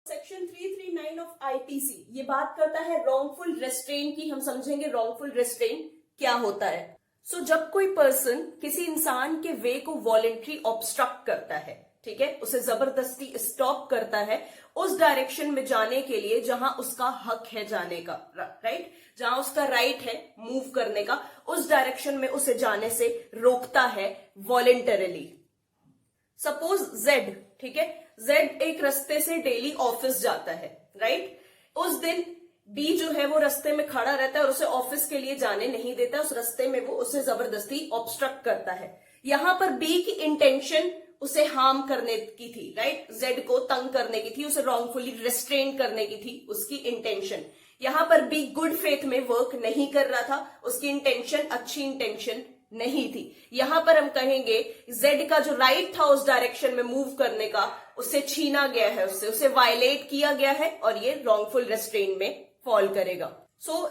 Section 339 of IPC ये बात करता है रॉन्गफुल रेस्ट्रेन की। हम समझेंगे रॉन्गफुल रेस्ट्रेन क्या होता है। जब कोई पर्सन किसी इंसान के वे को वॉलेंट्री ऑब्स्ट्रक्ट करता है, ठीक है, उसे जबरदस्ती स्टॉप करता है उस डायरेक्शन में जाने के लिए जहां उसका हक है जाने का, राइट, जहां उसका राइट है मूव करने का, उस डायरेक्शन में उसे जाने से रोकता है वॉलेंटरली। सपोज जेड, ठीक है, जेड एक रास्ते से डेली ऑफिस जाता है, राइट। उस दिन बी जो है वो रास्ते में खड़ा रहता है और उसे ऑफिस के लिए जाने नहीं देता, उस रास्ते में वो उसे जबरदस्ती ऑब्स्ट्रक्ट करता है। यहां पर बी की इंटेंशन उसे हार्म करने की थी, राइट, जेड को तंग करने की थी, उसे रॉन्गफुली रेस्ट्रेन करने की थी उसकी इंटेंशन। यहां पर बी गुड फेथ में वर्क नहीं कर रहा था, उसकी इंटेंशन अच्छी इंटेंशन नहीं थी। यहां पर हम कहेंगे जेड का जो राइट था उस डायरेक्शन में मूव करने का, उससे छीना गया है, उसे वायलेट किया गया है और ये रॉन्गफुल रेस्ट्रेन में फॉल करेगा।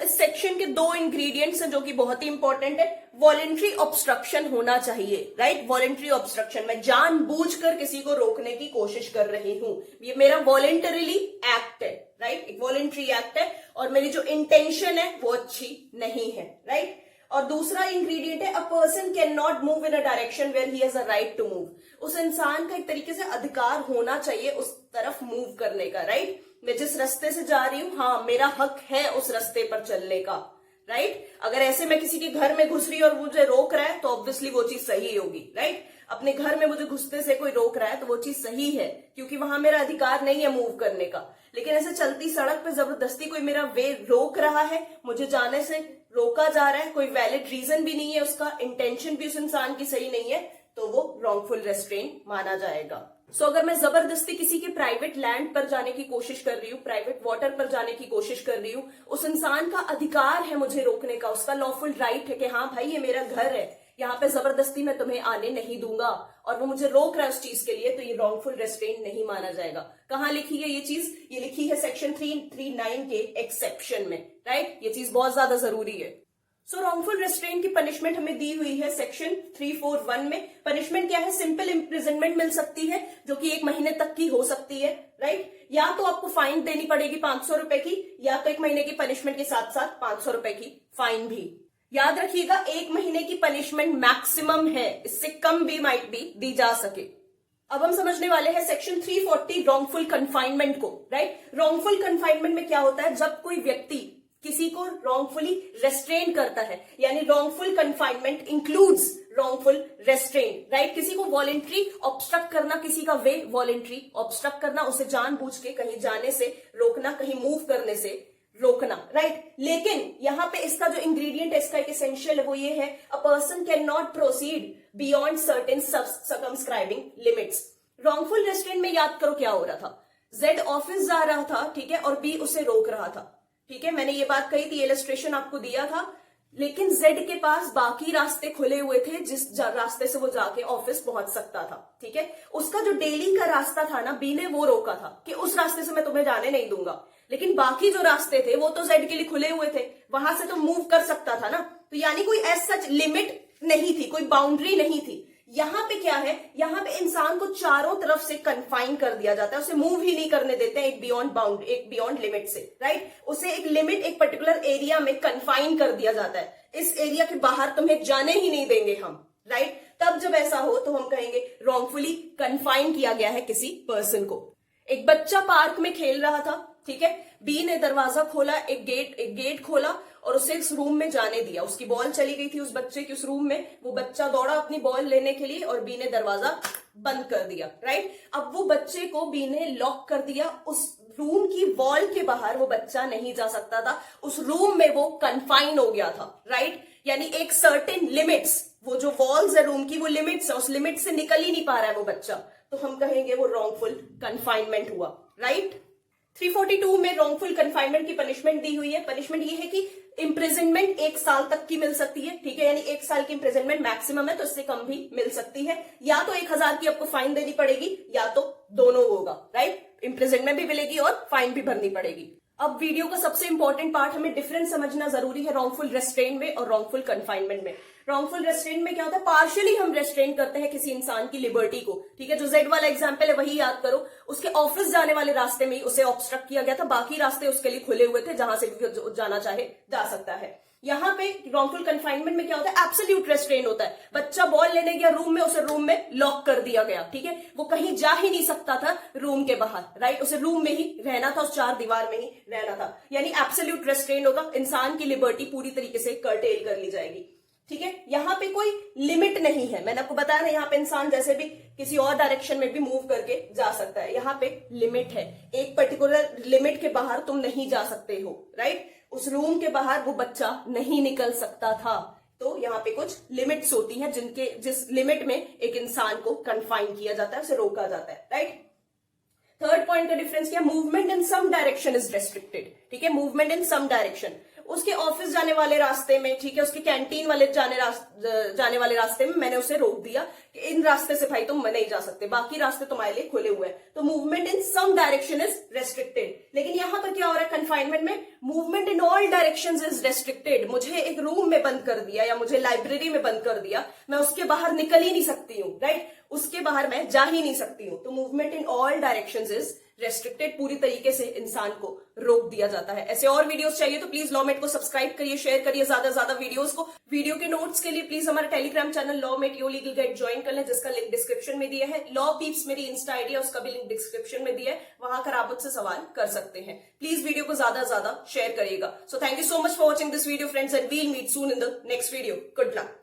इस सेक्शन के दो इंग्रेडिएंट्स हैं जो कि बहुत ही इंपॉर्टेंट है। वॉलेंट्री ऑब्स्ट्रक्शन होना चाहिए, राइट, वॉलेंट्री ऑब्स्ट्रक्शन, मैं जानबूझकर किसी को रोकने की कोशिश कर रही हूं, ये मेरा वॉलेंटरीली एक्ट है, राइट, एक वॉलेंट्री एक्ट है और मेरी जो इंटेंशन है वो अच्छी नहीं है, राइट। और दूसरा इंग्रेडिएंट है a person can not move in a direction where he has a right to move. उस इंसान का एक तरीके से अधिकार होना चाहिए उस तरफ मूव करने का, राइट। मैं जिस रास्ते से जा रही हूं, हाँ, मेरा हक है उस रास्ते पर चलने का, राइट। अगर ऐसे मैं किसी के घर में घुस रही हूं और मुझे रोक रहा है तो ऑब्वियसली वो चीज सही होगी, राइट। अपने घर में मुझे घुसते से कोई रोक रहा है तो वो चीज सही है क्योंकि वहां मेरा अधिकार नहीं है मूव करने का। लेकिन ऐसे चलती सड़क पे जबरदस्ती कोई मेरा वे रोक रहा है, मुझे जाने से रोका जा रहा है, कोई वैलिड रीजन भी नहीं है, उसका इंटेंशन भी उस इंसान की सही नहीं है, तो वो रॉन्गफुल रेस्ट्रेन माना जाएगा। अगर मैं जबरदस्ती किसी के प्राइवेट लैंड पर जाने की कोशिश कर रही हूँ, प्राइवेट वाटर पर जाने की कोशिश कर रही हूँ, उस इंसान का अधिकार है मुझे रोकने का, उसका लॉफुल राइट है कि हाँ भाई ये मेरा घर है, यहाँ पे जबरदस्ती मैं तुम्हें आने नहीं दूंगा, और वो मुझे रोक रहा है उस चीज के लिए, तो ये रॉन्गफुल रेस्ट्रेन नहीं माना जाएगा। कहाँ लिखी है ये चीज? ये लिखी है सेक्शन 339 के एक्सेप्शन में, राइट। ये चीज बहुत ज्यादा जरूरी है। रॉन्गफुल रेस्ट्रेन की पनिशमेंट हमें दी हुई है सेक्शन 341 में। पनिशमेंट क्या है? सिंपल इम्प्रिजनमेंट मिल सकती है जो कि 1 महीने तक की हो सकती है, राइट। या तो आपको फाइन देनी पड़ेगी 500 रुपए की, या तो 1 महीने की पनिशमेंट के साथ साथ 500 रुपए की फाइन भी। याद रखिएगा 1 महीने की पनिशमेंट मैक्सिमम है, इससे कम भी माइट भी दी जा सके। अब हम समझने वाले हैं सेक्शन 340 रॉन्गफुल कन्फाइनमेंट को, राइट। रॉन्गफुल कन्फाइनमेंट में क्या होता है? जब कोई व्यक्ति किसी को रॉन्गफुली रेस्ट्रेन करता है, यानी wrongful confinement includes wrongful restrain, right. किसी को वॉलेंट्री ऑब्स्ट्रक्ट करना, किसी का वे वॉलेंट्री ऑब्स्ट्रक्ट करना, उसे जानबूझ के कहीं जाने से रोकना, कहीं मूव करने से रोकना, राइट। लेकिन यहां पे इसका जो इंग्रेडिएंट है, इसका एक एसेंशियल है, वो ये है a person can not proceed beyond certain circumscribing limits. Wrongful restrain में याद करो क्या हो रहा था, जेड ऑफिस जा रहा था, ठीक है, और बी उसे रोक रहा था, ठीक है, मैंने ये बात कही थी, इलस्ट्रेशन आपको दिया था। लेकिन जेड के पास बाकी रास्ते खुले हुए थे जिस रास्ते से वो जाके ऑफिस पहुंच सकता था, ठीक है। उसका जो डेली का रास्ता था ना, बी ने वो रोका था कि उस रास्ते से मैं तुम्हें जाने नहीं दूंगा। लेकिन बाकी जो रास्ते थे वो तो जेड के लिए खुले हुए थे, वहां से तो मूव कर सकता था ना। तो यानी कोई एज सच लिमिट नहीं थी, कोई बाउंड्री नहीं थी। यहां पे क्या है? यहां पे इंसान को चारों तरफ से कन्फाइन कर दिया जाता है, उसे मूव ही नहीं करने देते हैं एक बियॉन्ड लिमिट से, राइट। उसे एक लिमिट, एक पर्टिकुलर एरिया में कन्फाइन कर दिया जाता है, इस एरिया के बाहर तुम्हें जाने ही नहीं देंगे हम, राइट। तब जब ऐसा हो तो हम कहेंगे रॉन्गफुली कन्फाइन किया गया है किसी पर्सन को। एक बच्चा पार्क में खेल रहा था, ठीक है, बी ने दरवाजा खोला, एक गेट खोला और उसे इस रूम में जाने दिया। उसकी बॉल चली गई थी उस बच्चे की उस रूम में, वो बच्चा दौड़ा अपनी बॉल लेने के लिए और बी ने दरवाजा बंद कर दिया, राइट। अब वो बच्चे को बी ने लॉक कर दिया, उस रूम की वॉल के बाहर वो बच्चा नहीं जा सकता था, उस रूम में वो कन्फाइन हो गया था, राइट। यानी एक सर्टेन लिमिट्स, वो जो वॉल्स है रूम की वो लिमिट्स है, उस लिमिट से निकल ही नहीं पा रहा है वो बच्चा, तो हम कहेंगे वो रॉन्गफुल कन्फाइनमेंट हुआ, राइट। 342 में रॉन्गफुल कन्फाइनमेंट की पनिशमेंट दी हुई है। पनिशमेंट ये है कि इंप्रिजनमेंट 1 साल तक की मिल सकती है, ठीक है, यानी 1 साल की इंप्रिजनमेंट मैक्सिमम है, तो इससे कम भी मिल सकती है। या तो 1000 की आपको फाइन देनी पड़ेगी, या तो दोनों होगा, राइट। इंप्रिजनमेंट भी मिलेगी और फाइन भी भरनी पड़ेगी। अब वीडियो का सबसे इंपॉर्टेंट पार्ट, हमें डिफरेंस समझना जरूरी है रॉन्गफुल रेस्ट्रेन में और रॉन्गफुल कन्फाइनमेंट में। रॉन्गफुल रेस्ट्रेन में क्या होता है, पार्शियली हम रेस्ट्रेन करते हैं किसी इंसान की लिबर्टी को, ठीक है। जो जेड वाला एग्जांपल है वही याद करो, उसके ऑफिस जाने वाले रास्ते में ही उसे ऑब्स्ट्रक्ट किया गया था, बाकी रास्ते उसके लिए खुले हुए थे, जहां से भी जाना चाहे जा सकता है। यहाँ पे रॉन्गफुल कन्फाइनमेंट में क्या होता है, एब्सोल्यूट रेस्ट्रेन होता है। बच्चा बॉल लेने गया रूम में, उसे रूम में लॉक कर दिया गया, ठीक है। वो कहीं जा ही नहीं सकता था रूम के बाहर, राइट। उसे रूम में ही रहना था, उस चार दीवार में ही रहना था, यानी एब्सोल्यूट रेस्ट्रेन होगा। इंसान की लिबर्टी पूरी तरीके से कर्टेल कर ली जाएगी, ठीक है। यहाँ पे कोई लिमिट नहीं है, मैंने आपको बताया ना, यहाँ पे इंसान जैसे भी किसी और डायरेक्शन में भी मूव करके जा सकता है। यहाँ पे लिमिट है, एक पर्टिकुलर लिमिट के बाहर तुम नहीं जा सकते हो, राइट। उस रूम के बाहर वो बच्चा नहीं निकल सकता था, तो यहाँ पे कुछ लिमिट्स होती हैं जिस लिमिट में एक इंसान को कन्फाइन किया जाता है, उसे रोका जाता है, राइट। थर्ड पॉइंट का डिफरेंस क्या, movement in some direction is restricted, ठीक है। मूवमेंट इन सम डायरेक्शन, उसके ऑफिस जाने वाले रास्ते में, ठीक है, उसके कैंटीन वाले जाने वाले रास्ते में मैंने उसे रोक दिया कि इन रास्ते से भाई तुम नहीं जा सकते, बाकी रास्ते तुम्हारे लिए खुले हुए हैं, तो movement in some direction is restricted. लेकिन यहां पर क्या हो रहा है कन्फाइनमेंट में, movement in all directions is restricted. मुझे एक रूम में बंद कर दिया या मुझे लाइब्रेरी में बंद कर दिया, मैं उसके बाहर निकल ही नहीं सकती हूँ, राइट, उसके बाहर मैं जा ही नहीं सकती हूँ। तो movement in all directions is restricted, पूरी तरीके से इंसान को रोक दिया जाता है। ऐसे और वीडियोस चाहिए तो प्लीज लॉमेट को सब्सक्राइब करिए, शेयर करिए ज्यादा से ज्यादा वीडियोस को। वीडियो के नोट्स के लिए प्लीज हमारा Telegram channel Lawmate your legal guide join कर लें, जिसका लिंक डिस्क्रिप्शन में दिया है। लॉ पीप्स मेरी इंस्टा आईडी है, उसका भी लिंक डिस्क्रिप्शन में दिया है, वहां कर आप मुझसे सवाल कर सकते हैं। प्लीज वीडियो को ज्यादा से ज्यादा शेयर करिएगा। So thank you so much for watching this video friends, and we'll meet soon in the next video. Good luck.